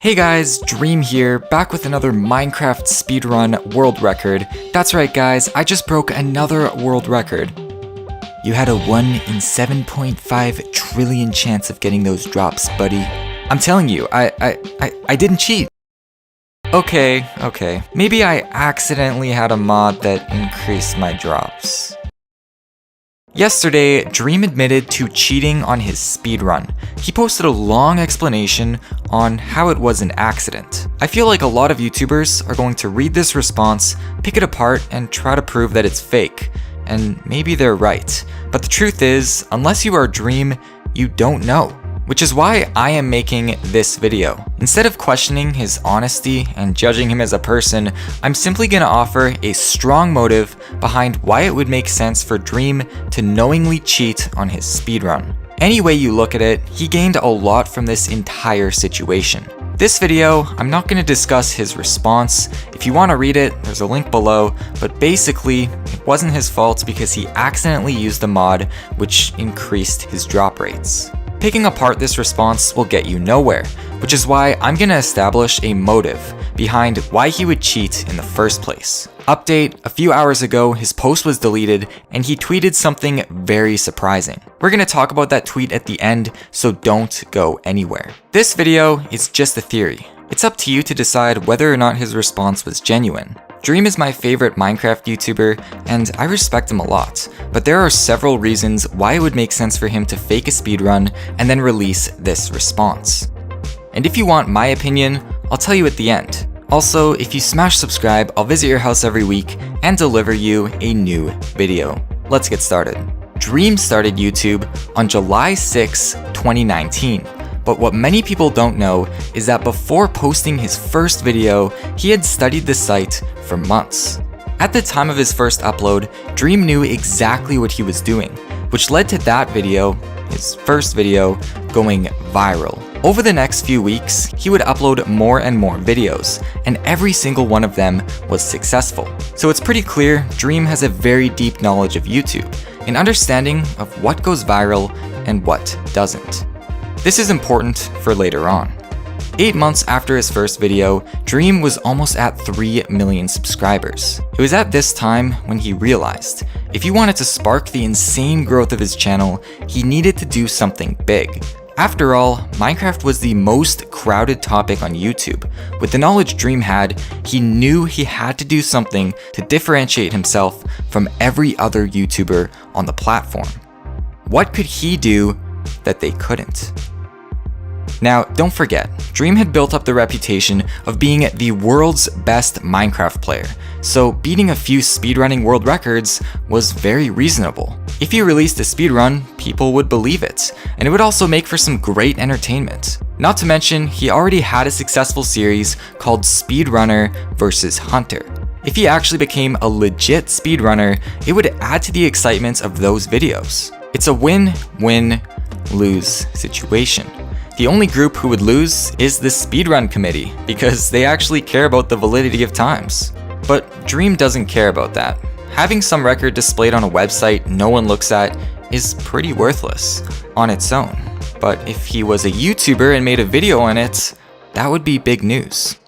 Hey guys, Dream here, back with another Minecraft speedrun world record. That's right guys, I just broke another world record. You had a 1 in 7.5 trillion chance of getting those drops, buddy. I'm telling you, I didn't cheat. Okay. Maybe I accidentally had a mod that increased my drops. Yesterday, Dream admitted to cheating on his speedrun. He posted a long explanation on how it was an accident. I feel like a lot of YouTubers are going to read this response, pick it apart, and try to prove that it's fake. And maybe they're right. But the truth is, unless you are Dream, you don't know. Which is why I am making this video. Instead of questioning his honesty and judging him as a person, I'm simply gonna offer a strong motive behind why it would make sense for Dream to knowingly cheat on his speedrun. Any way you look at it, he gained a lot from this entire situation. This video, I'm not gonna discuss his response. If you wanna read it, there's a link below, but basically, it wasn't his fault because he accidentally used a mod which increased his drop rates. Picking apart this response will get you nowhere, which is why I'm gonna establish a motive behind why he would cheat in the first place. Update, a few hours ago, his post was deleted and he tweeted something very surprising. We're gonna talk about that tweet at the end, so don't go anywhere. This video is just a theory. It's up to you to decide whether or not his response was genuine. Dream is my favorite Minecraft YouTuber, and I respect him a lot, but there are several reasons why it would make sense for him to fake a speedrun and then release this response. And if you want my opinion, I'll tell you at the end. Also, if you smash subscribe, I'll visit your house every week and deliver you a new video. Let's get started. Dream started YouTube on July 6, 2019. But what many people don't know is that before posting his first video, he had studied the site for months. At the time of his first upload, Dream knew exactly what he was doing, which led to that video, his first video, going viral. Over the next few weeks, he would upload more and more videos, and every single one of them was successful. So it's pretty clear Dream has a very deep knowledge of YouTube, an understanding of what goes viral and what doesn't. This is important for later on. 8 months after his first video, Dream was almost at 3 million subscribers. It was at this time when he realized, if he wanted to spark the insane growth of his channel, he needed to do something big. After all, Minecraft was the most crowded topic on YouTube. With the knowledge Dream had, he knew he had to do something to differentiate himself from every other YouTuber on the platform. What could he do that they couldn't? Now, don't forget, Dream had built up the reputation of being the world's best Minecraft player, so beating a few speedrunning world records was very reasonable. If he released a speedrun, people would believe it, and it would also make for some great entertainment. Not to mention, he already had a successful series called Speedrunner vs. Hunter. If he actually became a legit speedrunner, it would add to the excitement of those videos. It's a win-win-lose situation. The only group who would lose is the speedrun committee, because they actually care about the validity of times. But Dream doesn't care about that. Having some record displayed on a website no one looks at is pretty worthless on its own. But if he was a YouTuber and made a video on it, that would be big news.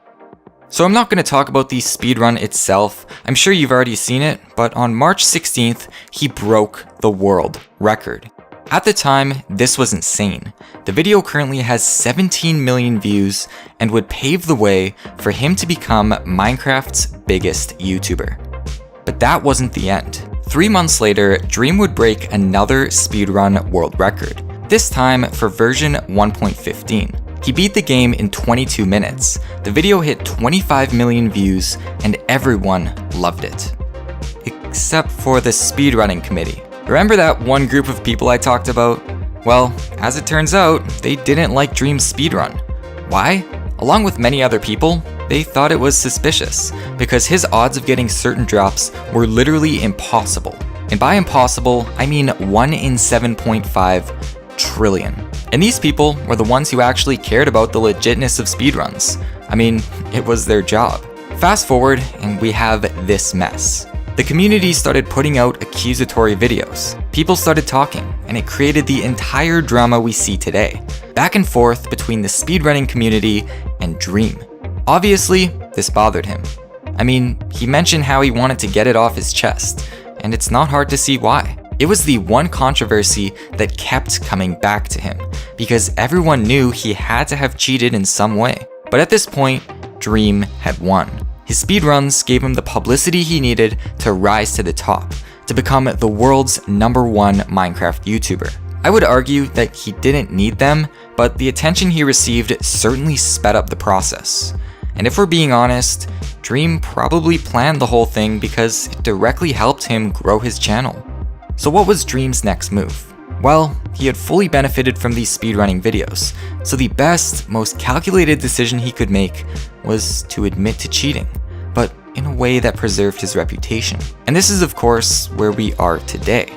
So I'm not going to talk about the speedrun itself. I'm sure you've already seen it, but on March 16th, he broke the world record. At the time, this was insane. The video currently has 17 million views and would pave the way for him to become Minecraft's biggest YouTuber. But that wasn't the end. 3 months later, Dream would break another speedrun world record, this time for version 1.15. He beat the game in 22 minutes. The video hit 25 million views and everyone loved it. Except for the speedrunning committee. Remember that one group of people I talked about? Well, as it turns out, they didn't like Dream's speedrun. Why? Along with many other people, they thought it was suspicious, because his odds of getting certain drops were literally impossible. And by impossible, I mean 1 in 7.5 trillion. And these people were the ones who actually cared about the legitness of speedruns. I mean, it was their job. Fast forward, and we have this mess. The community started putting out accusatory videos. People started talking, and it created the entire drama we see today. Back and forth between the speedrunning community and Dream. Obviously, this bothered him. I mean, he mentioned how he wanted to get it off his chest, and it's not hard to see why. It was the one controversy that kept coming back to him, because everyone knew he had to have cheated in some way. But at this point, Dream had won. His speedruns gave him the publicity he needed to rise to the top, to become the world's #1 Minecraft YouTuber. I would argue that he didn't need them, but the attention he received certainly sped up the process. And if we're being honest, Dream probably planned the whole thing because it directly helped him grow his channel. So what was Dream's next move? Well, he had fully benefited from these speedrunning videos, so the best, most calculated decision he could make was to admit to cheating, but in a way that preserved his reputation. And this is of course where we are today.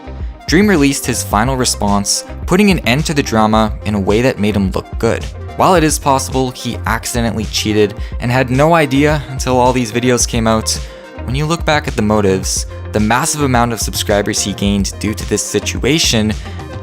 Dream released his final response, putting an end to the drama in a way that made him look good. While it is possible he accidentally cheated and had no idea until all these videos came out, when you look back at the motives, the massive amount of subscribers he gained due to this situation,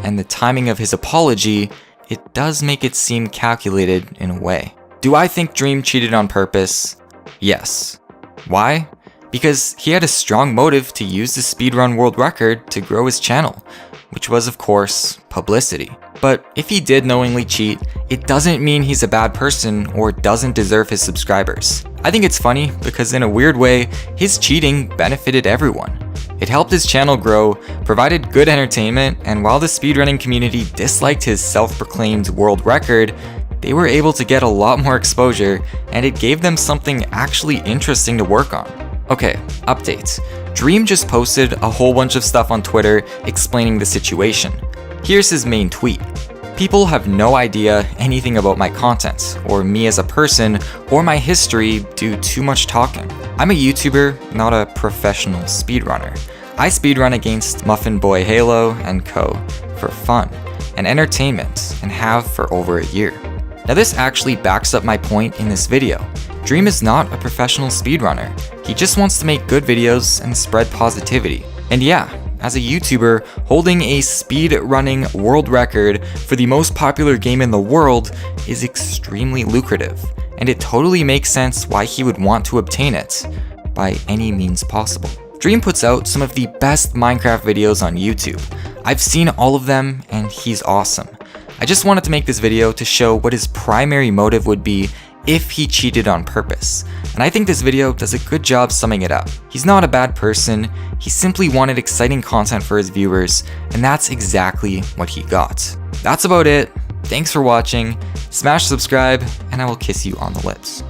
and the timing of his apology, it does make it seem calculated in a way. Do I think Dream cheated on purpose? Yes. Why? Because he had a strong motive to use the speedrun world record to grow his channel, which was of course publicity. But if he did knowingly cheat, it doesn't mean he's a bad person or doesn't deserve his subscribers. I think it's funny because in a weird way, his cheating benefited everyone. It helped his channel grow, provided good entertainment, and while the speedrunning community disliked his self-proclaimed world record, they were able to get a lot more exposure, and it gave them something actually interesting to work on. Okay, updates. Dream just posted a whole bunch of stuff on Twitter explaining the situation. Here's his main tweet. People have no idea anything about my content, or me as a person, or my history do too much talking. I'm a YouTuber, not a professional speedrunner. I speedrun against Muffin Boy Halo and co. for fun and entertainment, and have for over a year. Now this actually backs up my point in this video. Dream is not a professional speedrunner. He just wants to make good videos and spread positivity. And yeah, as a YouTuber, holding a speedrunning world record for the most popular game in the world is extremely lucrative, and it totally makes sense why he would want to obtain it by any means possible. Dream puts out some of the best Minecraft videos on YouTube. I've seen all of them, and he's awesome. I just wanted to make this video to show what his primary motive would be if he cheated on purpose, and I think this video does a good job summing it up. He's not a bad person, he simply wanted exciting content for his viewers, and that's exactly what he got. That's about it. Thanks for watching, smash subscribe, and I will kiss you on the lips.